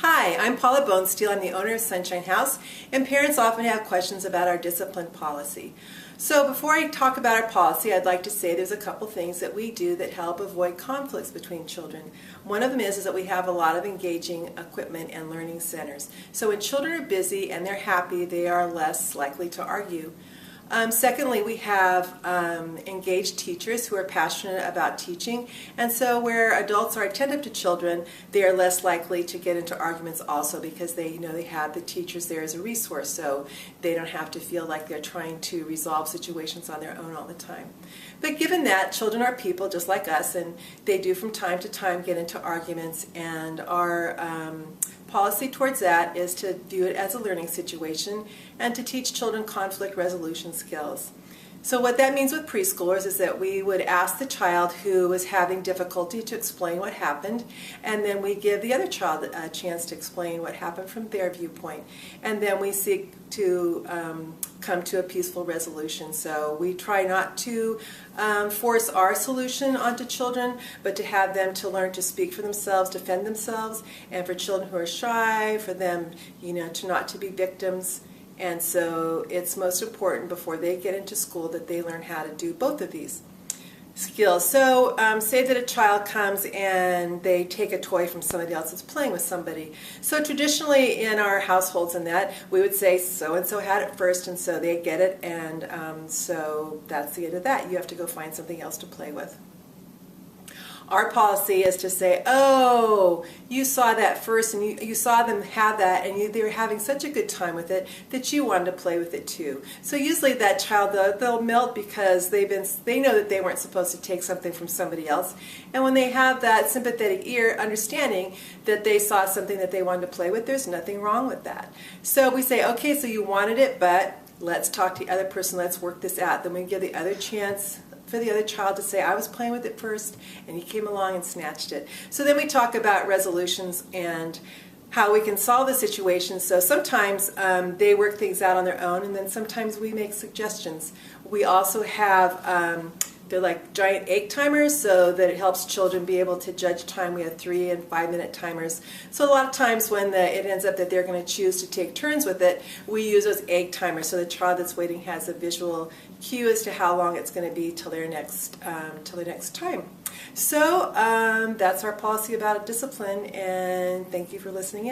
Hi, I'm Paula Bonesteel. I'm the owner of Sunshine House, and parents often have questions about our discipline policy. So before I talk about our policy, I'd like to say there's a couple things that we do that help avoid conflicts between children. One of them is that we have a lot of engaging equipment and learning centers. So when children are busy and they're happy, they are less likely to argue. Secondly, we have engaged teachers who are passionate about teaching, and so where adults are attentive to children, they are less likely to get into arguments also because they know they have the teachers there as a resource, so they don't have to feel like they're trying to resolve situations on their own all the time. But given that, children are people just like us, and they do from time to time get into arguments, and our policy towards that is to view it as a learning situation and to teach children conflict resolution skills. So what that means with preschoolers is that we would ask the child who is having difficulty to explain what happened, and then we give the other child a chance to explain what happened from their viewpoint, and then we seek to come to a peaceful resolution. So we try not to force our solution onto children, but to have them to learn to speak for themselves, defend themselves, and for children who are shy, for them, to not to be victims. And so it's most important before they get into school that they learn how to do both of these skills. So say that a child comes and they take a toy from somebody else that's playing with somebody. So traditionally in our households and that, we would say so-and-so had it first, and so they get it, and so that's the end of that. You have to go find something else to play with. Our policy is to say, oh, you saw that first, and you saw them have that, and they were having such a good time with it that you wanted to play with it too. So usually that child, they'll melt because they know that they weren't supposed to take something from somebody else. And when they have that sympathetic ear understanding that they saw something that they wanted to play with, there's nothing wrong with that. So we say, okay, so you wanted it, but let's talk to the other person, let's work this out. Then we give the other chance for the other child to say, I was playing with it first, and he came along and snatched it. So then we talk about resolutions and how we can solve the situation. So sometimes they work things out on their own, and then sometimes we make suggestions. We also have they're like giant egg timers, so that it helps children be able to judge time. We have 3- and 5-minute timers. So a lot of times when it ends up that they're going to choose to take turns with it, we use those egg timers so the child that's waiting has a visual cue as to how long it's going to be till their next time. So that's our policy about discipline, and thank you for listening in.